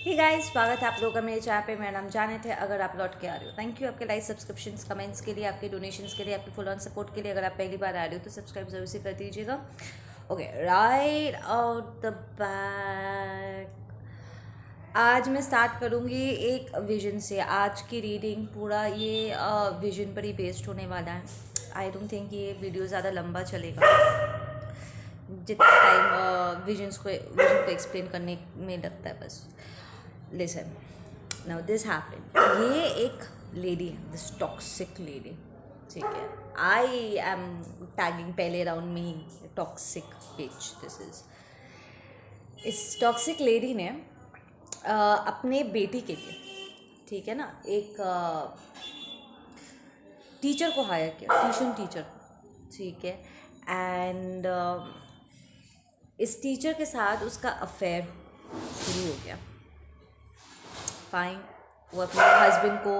Hey guys, स्वागत है आप लोगों का मेरे चैनल पे। मेरा नाम जानत है। अगर आप लौट के आ रहे हो, थैंक यू आपके लाइक, सब्सक्रिप्शंस, कमेंट्स के लिए, आपके डोनेशंस के लिए, आपके फुल ऑन सपोर्ट के लिए। अगर आप पहली बार आ रहे हो तो सब्सक्राइब जरूर से कर दीजिएगा। Okay, right out the back. आज मैं स्टार्ट करूँगी एक विजन से। आज की रीडिंग पूरा ये विजन पर ही बेस्ड होने वाला है। आई डोंट थिंक ये वीडियो ज़्यादा लंबा चलेगा, जितना टाइम विजन को एक्सप्लेन करने में लगता है। बस लिसन, नाउ दिस हैपेंड। ये एक लेडी है, दिस टॉक्सिक लेडी, ठीक है। आई एम टैगिंग पहले राउंड में ही टॉक्सिक पिच। दिस इज इस टॉक्सिक लेडी ने अपने बेटी के लिए, ठीक है ना, एक टीचर को हायर किया, ट्यूशन टीचर को, ठीक है। एंड इस टीचर के साथ उसका अफेयर शुरू हो गया। फाइन, वो अपने हस्बैंड को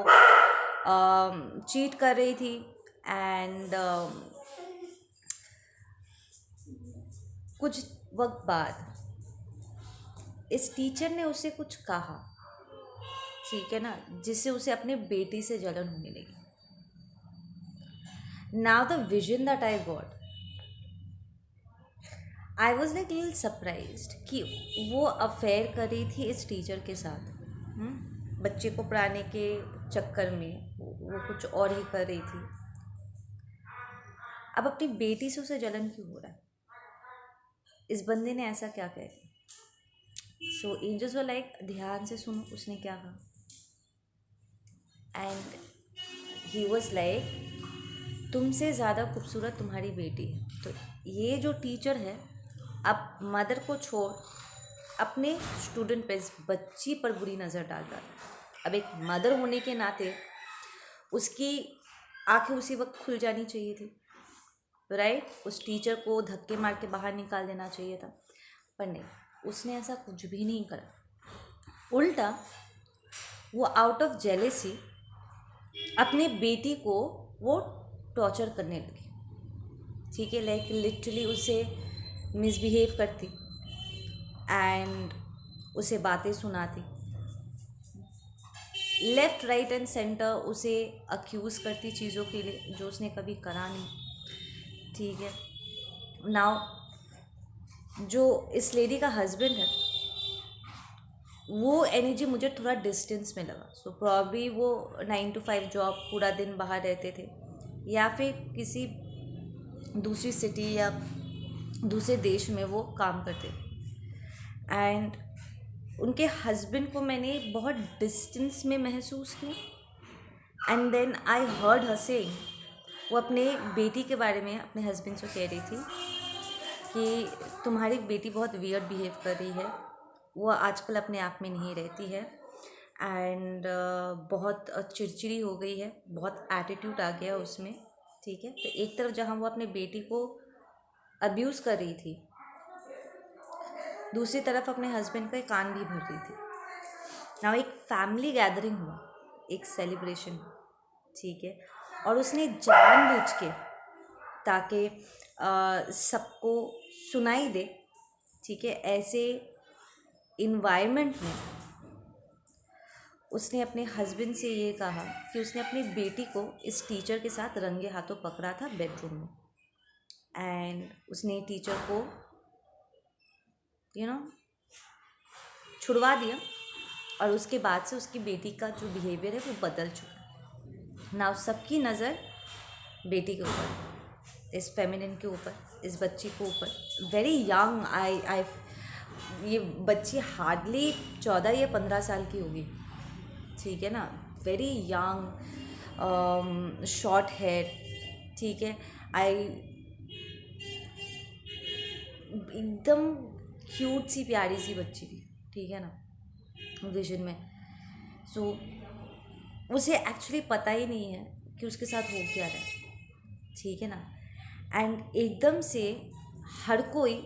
चीट कर रही थी। एंड कुछ वक्त बाद इस टीचर ने उसे कुछ कहा, ठीक है ना, जिससे उसे अपने बेटी से जलन होने लगी। Now the vision that I got, I was like little surprised कि वो अफेयर कर रही थी इस टीचर के साथ। बच्चे को पढ़ाने के चक्कर में वो कुछ और ही कर रही थी। अब अपनी बेटी से उसे जलन क्यों हो रहा है? इस बंदे ने ऐसा क्या कह दिया? सो एंजल्स वर लाइक, ध्यान से सुनो उसने क्या कहा। एंड ही वॉज लाइक, तुमसे ज़्यादा खूबसूरत तुम्हारी बेटी है। तो ये जो टीचर है, अब मदर को छोड़ अपने स्टूडेंट पे, इस बच्ची पर बुरी नज़र डाल रहा है। अब एक मदर होने के नाते उसकी आंखें उसी वक्त खुल जानी चाहिए थी, राइट। उस टीचर को धक्के मार के बाहर निकाल देना चाहिए था, पर नहीं, उसने ऐसा कुछ भी नहीं करा। उल्टा वो आउट ऑफ जेलेसी अपने बेटी को वो टॉर्चर करने लगी, ठीक है। लाइक लिटरली उसे मिसबिहेव करती एंड उसे बातें सुनाती, लेफ़्ट राइट एंड सेंटर उसे अक्यूज़ करती चीज़ों के लिए जो उसने कभी करा नहीं, ठीक है। नाउ जो इस लेडी का हस्बैंड है, वो एनर्जी मुझे थोड़ा डिस्टेंस में लगा। सो प्रॉब्ली वो 9 to 5 जॉब, पूरा दिन बाहर रहते थे, या फिर किसी दूसरी सिटी या दूसरे देश में वो काम करते थे। एंड उनके हस्बैंड को मैंने बहुत डिस्टेंस में महसूस किया। And then I heard her saying, वो अपने बेटी के बारे में अपने हस्बैंड से कह रही थी कि तुम्हारी बेटी बहुत वियर्ड बिहेव कर रही है, वो आजकल अपने आप में नहीं रहती है। एंड बहुत चिड़चिड़ी हो गई है, बहुत एटीट्यूड आ गया उसमें, ठीक है। तो एक तरफ जहाँ वो अपने बेटी को अब्यूज़ कर रही थी, दूसरी तरफ अपने हस्बैंड का कान भी भर रही थी। ना एक फैमिली गैदरिंग हुआ, एक सेलिब्रेशन, ठीक है। और उसने जानबूझ के, ताकि सबको सुनाई दे, ठीक है, ऐसे इन्वायरमेंट में उसने अपने हस्बैंड से ये कहा कि उसने अपनी बेटी को इस टीचर के साथ रंगे हाथों पकड़ा था बेडरूम में। एंड उसने टीचर को छुड़वा दिया, और उसके बाद से उसकी बेटी का जो बिहेवियर है वो बदल चुका। ना सबकी नज़र बेटी के ऊपर, इस फेमिनिन के ऊपर, इस बच्ची के ऊपर। वेरी यंग, आई ये बच्ची हार्डली 14 या 15 साल की होगी, ठीक है ना। वेरी यंग, शॉर्ट हेयर, ठीक है। आई एकदम क्यूट सी प्यारी सी बच्ची थी, ठीक है ना, विजन में। सो उसे एक्चुअली पता ही नहीं है कि उसके साथ हो क्या रहा है, ठीक है ना। एंड एकदम से हर कोई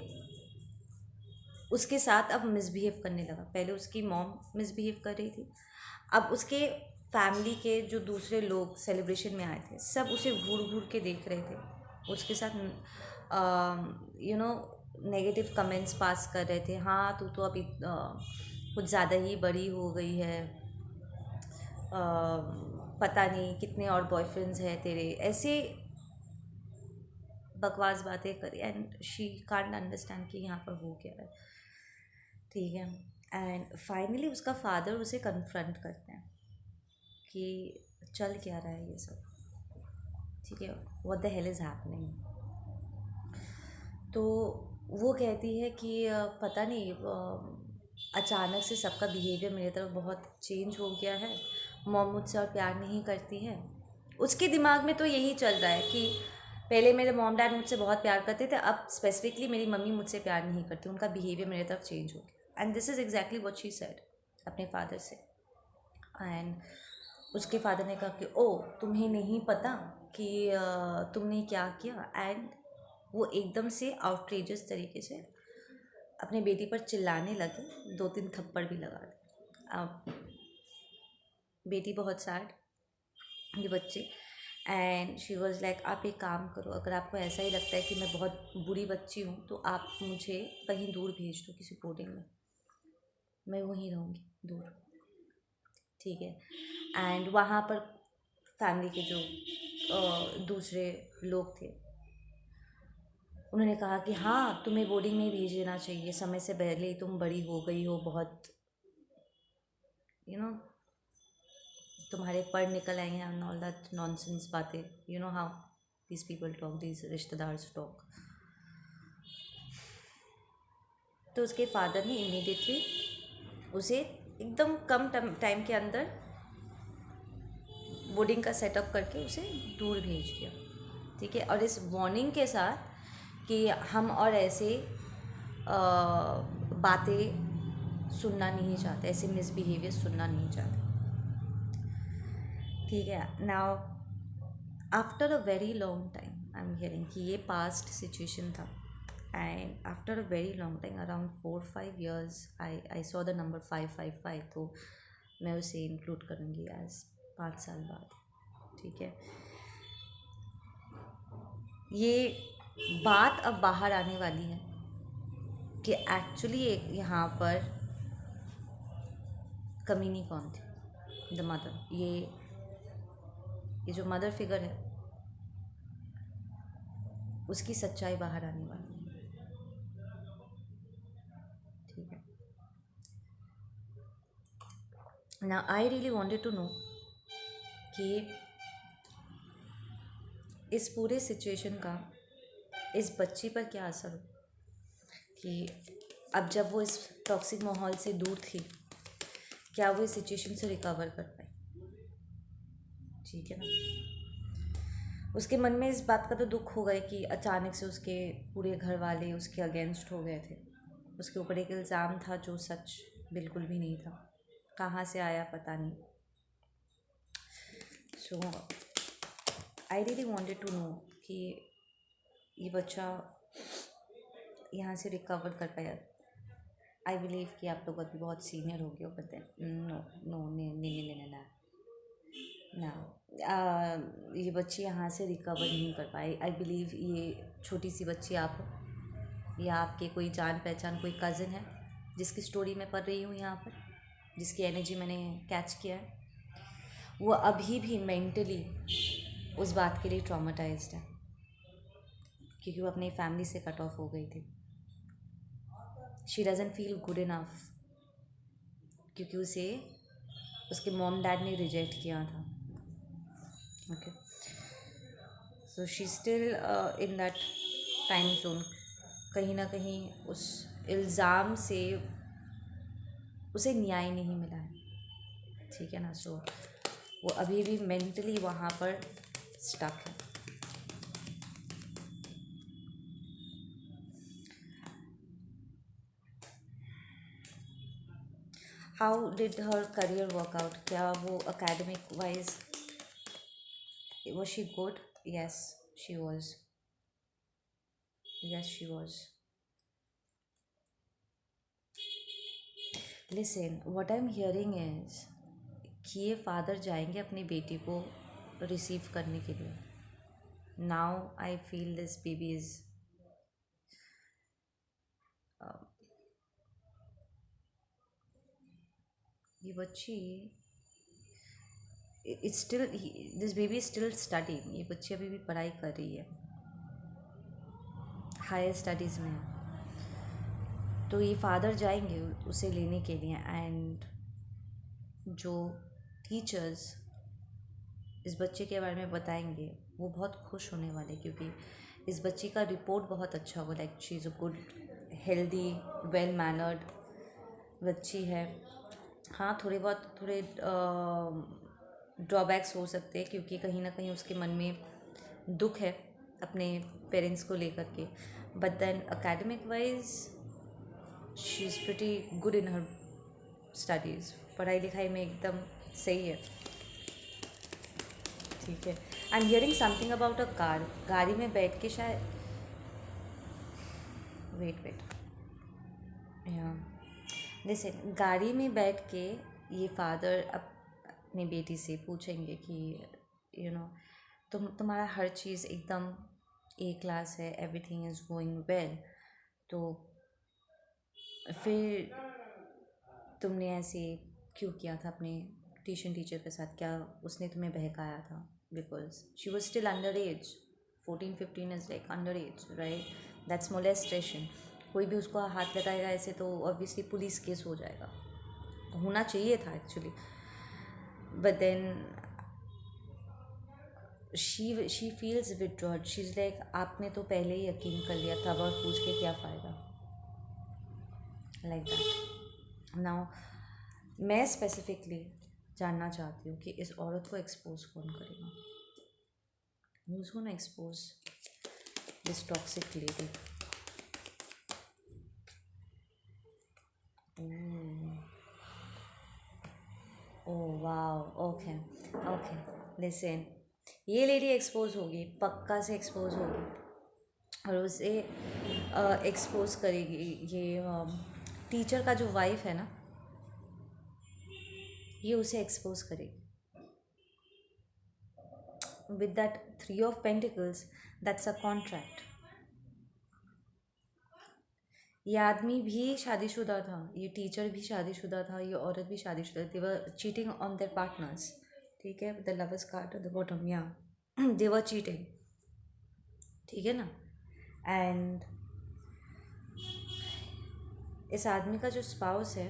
उसके साथ अब मिसबिहेव करने लगा। पहले उसकी मॉम मिसबिहेव कर रही थी, अब उसके फैमिली के जो दूसरे लोग सेलिब्रेशन में आए थे, सब उसे घूर घूर के देख रहे थे, उसके साथ नेगेटिव कमेंट्स पास कर रहे थे। हाँ, तू तो अभी कुछ ज़्यादा ही बड़ी हो गई है, पता नहीं कितने और बॉयफ्रेंड्स हैं तेरे, ऐसे बकवास बातें करी। एंड शी कांट अंडरस्टैंड कि यहाँ पर हो क्या है, ठीक है। एंड फाइनली उसका फादर उसे कन्फ्रंट करते हैं कि चल क्या रहा है ये सब, ठीक है, what the hell is happening. तो वो कहती है कि पता नहीं अचानक से सबका बिहेवियर मेरी तरफ बहुत चेंज हो गया है, मॉम मुझसे और प्यार नहीं करती है। उसके दिमाग में तो यही चल रहा है कि पहले मेरे मॉम डैड मुझसे बहुत प्यार करते थे, अब स्पेसिफिकली मेरी मम्मी मुझसे प्यार नहीं करती, उनका बिहेवियर मेरी तरफ चेंज हो गया। And this is exactly what she said अपने फादर से। एंड उसके फादर ने कहा कि ओ तुम्हें नहीं पता कि तुमने क्या किया। एंड वो एकदम से आउटरेजस तरीके से अपने बेटी पर चिल्लाने लगे, 2-3 थप्पड़ भी लगा दिए। अब बेटी बहुत सैड, ये बच्चे। एंड शी वॉज लाइक आप एक काम करो, अगर आपको ऐसा ही लगता है कि मैं बहुत बुरी बच्ची हूँ तो आप मुझे कहीं दूर भेज दो किसी बोर्डिंग में, मैं वहीं रहूँगी दूर, ठीक है। एंड वहाँ पर फैमिली के जो दूसरे लोग थे उन्होंने कहा कि हाँ तुम्हें बोर्डिंग में ही भेज देना चाहिए, समय से पहले ही तुम बड़ी हो गई हो, बहुत यू नो तुम्हारे पढ़ निकल आएंगे एंड ऑल दैट नॉनसेंस बातें, you know how these people talk, these रिश्तेदार्स टॉक। तो उसके फादर ने इमीडिएटली उसे एकदम कम टाइम के अंदर बोर्डिंग का सेटअप करके उसे दूर भेज दिया, ठीक है। और इस वार्निंग के साथ कि हम और ऐसे बातें सुनना नहीं चाहते, ऐसे मिसबिहेवियर सुनना नहीं चाहते, ठीक है। Now after a very long time I am hearing कि ये पास्ट सिचुएशन था। And after a very long time around 4-5 years I saw the number 555, तो मैं उसे इंक्लूड करूँगी एज 5 साल बाद, ठीक है। ये बात अब बाहर आने वाली है कि एक्चुअली यहाँ पर कमीनी कौन थी, द मदर। ये जो मदर फिगर है उसकी सच्चाई बाहर आने वाली है, ठीक है। ना I really wanted to know कि इस पूरे सिचुएशन का इस बच्ची पर क्या असर हो, कि अब जब वो इस टॉक्सिक माहौल से दूर थी क्या वो इस सिचुएशन से रिकवर कर पाई, ठीक है ना। उसके मन में इस बात का तो दुख हो गया कि अचानक से उसके पूरे घर वाले उसके अगेंस्ट हो गए थे, उसके ऊपर एक इल्ज़ाम था जो सच बिल्कुल भी नहीं था, कहाँ से आया पता नहीं। So I really wanted to know कि ये बच्चा यहाँ से रिकवर कर पाया। आई बिलीव कि आप लोग अभी बहुत सीनियर हो गए हो, बट नो नो ना ना ये बच्ची यहाँ से रिकवर नहीं कर पाई। आई बिलीव ये छोटी सी बच्ची आप हो या आपके कोई जान पहचान कोई कज़न है जिसकी स्टोरी मैं पढ़ रही हूँ यहाँ पर, जिसकी एनर्जी मैंने कैच किया है, वो अभी भी मेंटली उस बात के लिए ट्रॉमेटाइज्ड है क्योंकि वो अपनी फैमिली से कट ऑफ हो गई थी। She doesn't feel good enough क्योंकि उसे उसके मॉम डैड ने रिजेक्ट किया था, okay. So she still in that time zone, कहीं ना कहीं उस इल्ज़ाम से उसे न्याय नहीं मिला है, ठीक है ना। सो वो अभी भी मेंटली वहाँ पर स्टक है। How did her career workout, क्या वो academic wise was she good? Yes, she was. Yes, she was. Listen, what I'm hearing is कि ये फादर जाएंगे अपनी बेटी को रिसीव करने के लिए। Now I feel this baby is ये बच्ची it's still, this baby is still studying, ये बच्ची अभी भी पढ़ाई कर रही है, हायर स्टडीज़ में है। तो ये फादर जाएंगे उसे लेने के लिए, एंड जो टीचर्स इस बच्चे के बारे में बताएंगे वो बहुत खुश होने वाले, क्योंकि इस बच्ची का रिपोर्ट बहुत अच्छा होगा, like she is a good, healthy, well mannered बच्ची है। हाँ, थोड़े ड्रॉबैक्स हो सकते हैं, क्योंकि कहीं ना कहीं उसके मन में दुख है अपने पेरेंट्स को लेकर के, but then academic wise she is pretty good in her studies, पढ़ाई लिखाई में एकदम सही है। ठीक है। I am hearing something about a car, गाड़ी में बैठ के शायद, वेट या जैसे गाड़ी में बैठ के ये फादर अपनी बेटी से पूछेंगे कि तुम्हारा हर चीज़ एकदम ए क्लास है, एवरीथिंग इज़ गोइंग वेल, तो फिर तुमने ऐसे क्यों किया था अपने ट्यूशन टीचर के साथ, क्या उसने तुम्हें बहकाया था? Because she was still under as, 14-15 is like under as, right? That's molestation. कोई भी उसको हाथ लगाएगा ऐसे तो ऑब्वियसली पुलिस केस हो जाएगा, होना चाहिए था actually, but then she feels withdrawn, she is like आपने तो पहले ही यकीन कर लिया था, अब और पूछ के क्या फ़ायदा, लाइक दैट। नाउ मैं स्पेसिफिकली जानना चाहती हूँ कि इस औरत को एक्सपोज कौन करेगा, who's gonna expose this toxic lady? Oh wow, okay okay, listen, ये लेडी एक्सपोज होगी, पक्का से एक्सपोज होगी, और उसे एक्सपोज करेगी ये टीचर का जो वाइफ है ना, ये उसे एक्सपोज करेगी with that 3 of Pentacles, that's a contract. ये आदमी भी शादीशुदा था, ये टीचर भी शादीशुदा था, ये औरत भी शादीशुदा थी, दे वर चीटिंग ऑन देयर पार्टनर्स, ठीक है, the lovers card at the bottom, या दे वर चीटिंग, ठीक है ना। एंड इस आदमी का जो स्पाउस है,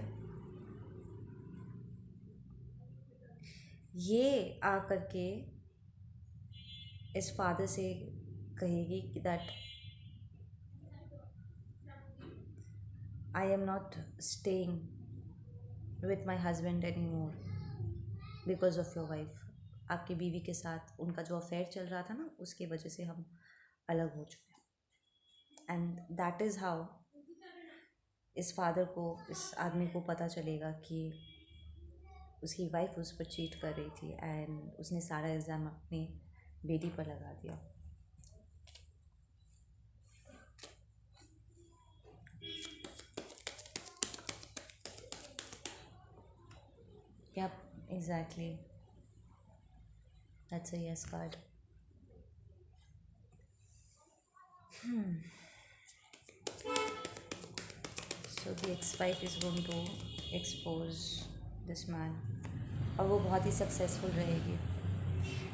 ये आकर के इस फादर से कहेगी कि that I am not staying with my husband any more because of your wife. आपकी बीवी के साथ उनका जो अफेयर चल रहा था ना, उसकी वजह से हम अलग हो चुके हैं। एंड दैट इज़ हाउ इस फादर को, इस आदमी को पता चलेगा कि उसकी वाइफ उस पर चीट कर रही थी, एंड उसने सारा इल्ज़ाम अपनी बेटी पर लगा दिया। Yep, exactly. That's a yes card. So the ex-wife is going to expose this man, और वो बहुत ही सक्सेसफुल रहेगी।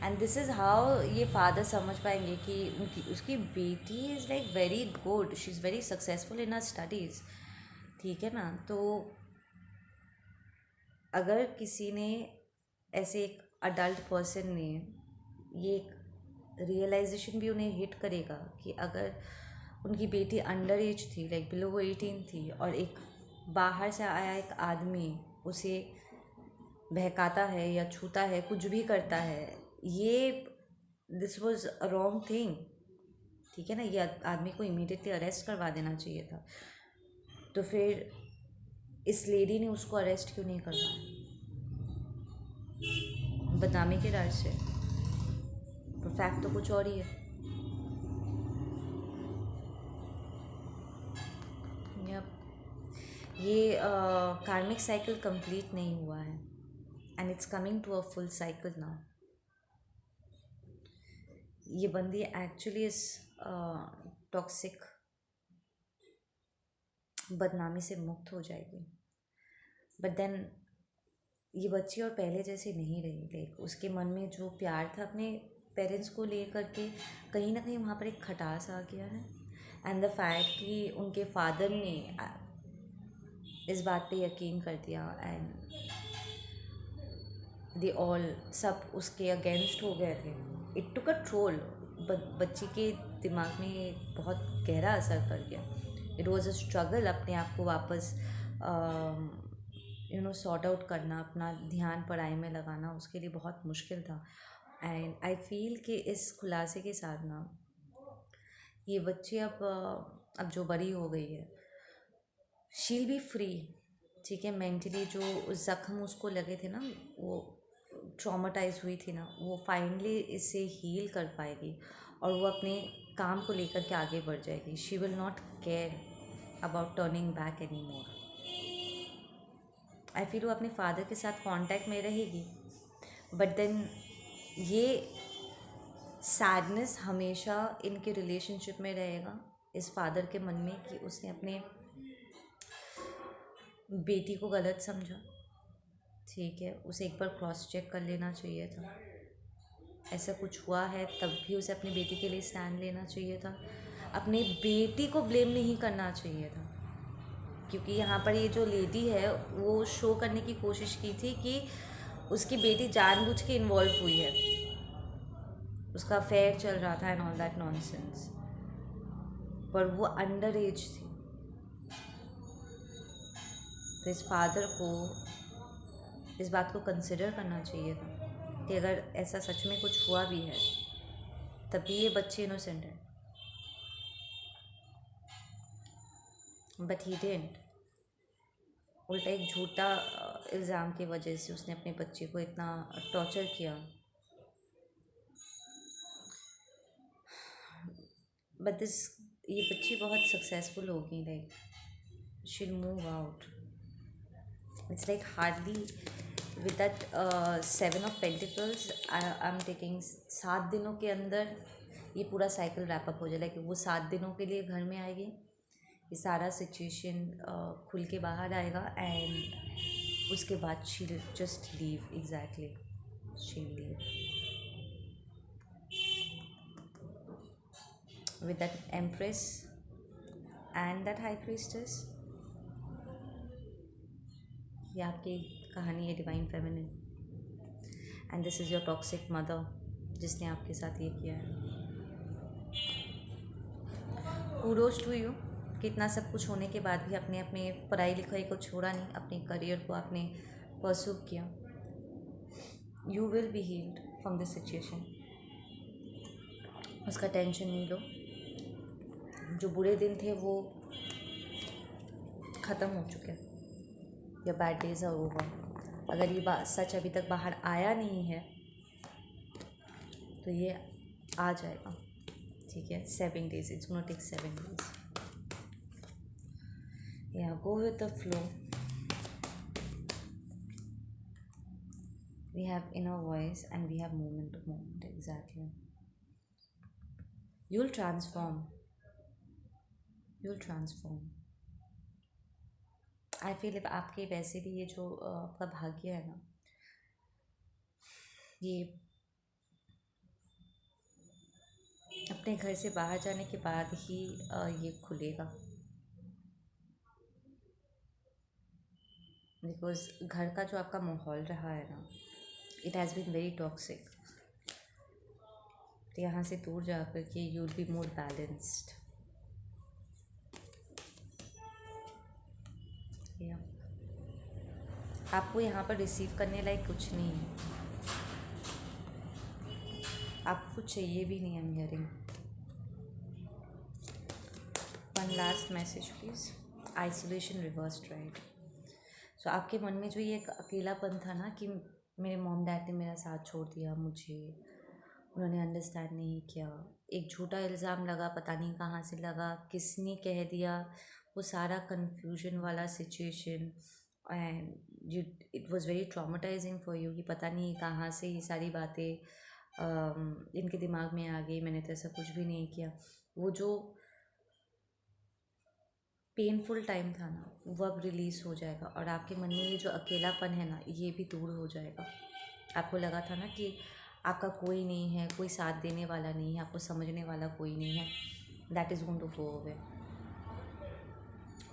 एंड दिस इज़ हाउ ये फादर समझ पाएंगे कि उसकी बेटी is like very good, she is very successful in her studies, ठीक है ना। तो अगर किसी ने, ऐसे एक अडल्ट पर्सन ने, ये एक रियलाइजेशन भी उन्हें हिट करेगा कि अगर उनकी बेटी अंडर एज थी, लाइक बिलो 18 थी, और एक बाहर से आया एक आदमी उसे बहकाता है या छूता है, कुछ भी करता है, ये this was a wrong thing, ठीक है ना। ये आदमी को इमीडिएटली अरेस्ट करवा देना चाहिए था। तो फिर इस लेडी ने उसको अरेस्ट क्यों नहीं करवाया? बदनामी के डर से, पर फैक्ट तो कुछ और ही है। यप, ये कार्मिक साइकिल कंप्लीट नहीं हुआ है, and it's coming to a full cycle now. ये बंदी एक्चुअली इस टॉक्सिक बदनामी से मुक्त हो जाएगी, बट देन ये बच्ची और पहले जैसे नहीं रही। लाइक उसके मन में जो प्यार था अपने पेरेंट्स को लेकर के, कहीं ना कहीं वहाँ पर एक खटास आ गया है। एंड द फैक्ट कि उनके फादर ने इस बात पे यकीन कर दिया एंड दे ऑल सब उसके अगेंस्ट हो गए थे। It took a troll. बच्ची के दिमाग में बहुत गहरा असर कर गया। इट वॉज अ स्ट्रगल अपने आप को वापस सॉर्ट आउट करना, अपना ध्यान पढ़ाई में लगाना उसके लिए बहुत मुश्किल था। एंड आई फील कि इस खुलासे के साथ ना ये बच्ची अब जो बड़ी हो गई है, शील बी फ्री। ठीक है, मेंटली जो ज़ख्म उसको लगे थे ना, वो ट्रॉमाटाइज हुई थी ना, वो फाइनली इससे हील कर पाएगी और वो अपने काम को लेकर के आगे बढ़ जाएगी। She will not care about turning back any more. I feel वो अपने फादर के साथ कांटेक्ट में रहेगी, बट देन ये सैडनेस हमेशा इनके रिलेशनशिप में रहेगा, इस फादर के मन में, कि उसने अपने बेटी को गलत समझा। ठीक है, उसे एक बार क्रॉस चेक कर लेना चाहिए था। ऐसा कुछ हुआ है तब भी उसे अपनी बेटी के लिए स्टैंड लेना चाहिए था। अपनी बेटी को ब्लेम नहीं करना चाहिए था, क्योंकि यहाँ पर ये जो लेडी है वो शो करने की कोशिश की थी कि उसकी बेटी जानबूझ के इन्वॉल्व हुई है, उसका अफेयर चल रहा था एंड ऑल दैट नॉनसेंस, पर वो अंडर एज थी। तो इस फादर को इस बात को कंसिडर करना चाहिए था कि अगर ऐसा सच में कुछ हुआ भी है तभी ये बच्चे इनोसेंट है, बट ही डिडंट। उल्टा एक झूठा इल्ज़ाम की वजह से उसने अपने बच्चे को इतना टॉर्चर किया। बट ये बच्ची बहुत सक्सेसफुल होगी। लाइक शील move out. It's like hardly with that 7 of pentacles I am taking 7 दिनों के अंदर ये पूरा साइकिल रैप अप हो जाए। लाइक वो 7 दिनों के लिए घर में आएगी, ये सारा सिचुएशन खुल के बाहर आएगा एंड उसके बाद शील जस्ट लीव। एग्जैक्टली, शील leave with that empress and that high priestess। ये आपकी कहानी है divine feminine, and this is your toxic mother जिसने आपके साथ ये किया है। कूडोज टू यू कि इतना सब कुछ होने के बाद भी अपने अपने पढ़ाई लिखाई को छोड़ा नहीं, अपने करियर को आपने परस्यू किया। You will be healed from this situation. उसका टेंशन नहीं लो। जो बुरे दिन थे वो ख़त्म हो चुके, या बैड डेज आर ओवर। अगर ये बात सच अभी तक बाहर आया नहीं है तो ये आ जाएगा। ठीक है, 7 days, it's gonna take 7 days। या go with the flow. We have inner voice and we have moment to moment। Exactly, you'll transform, you'll transform। I feel आपके वैसे भी ये जो आपका भाग्य है ना, ये अपने घर से बाहर जाने के बाद ही ये खुलेगा। बिकॉज घर का जो आपका माहौल रहा है ना, it has been very toxic. तो यहाँ से दूर जा कर के you will be more balanced. आपको यहाँ पर रिसीव करने लायक कुछ नहीं है, आपको चाहिए भी नहीं। I am hearing one last message please. Isolation reversed, right. So आपके मन में जो ये एक अकेलापन था ना कि मेरे मॉम डैड ने मेरा साथ छोड़ दिया, मुझे उन्होंने अंडरस्टैंड नहीं किया, एक झूठा इल्ज़ाम लगा, पता नहीं कहाँ से लगा, किसने कह दिया, वो सारा कन्फ्यूजन वाला situation and you it was very traumatising for you कि पता नहीं कहाँ से ये सारी बातें इनके दिमाग में आ गई। मैंने तो ऐसा कुछ भी नहीं किया। वो जो पेनफुल टाइम था ना, वो अब रिलीज़ हो जाएगा और आपके मन में ये जो अकेलापन है ना, ये भी दूर हो जाएगा। आपको लगा था ना कि आपका कोई नहीं है, कोई साथ देने वाला नहीं है, आपको समझने वाला कोई नहीं है, that is going to go away.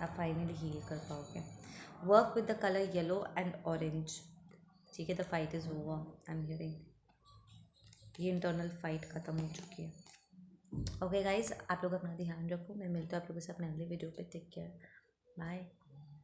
आप फाइनली हील कर पाओगे। Work with the colour yellow and orange. ठीक है, the fight is over, I am hearing. ये इंटरनल फाइट ख़त्म हो चुकी है। ओके गाइज, आप लोग अपना ध्यान रखो। मैं मिलता हूँ आप लोगों से अपने अगले वीडियो पे। Take care, bye.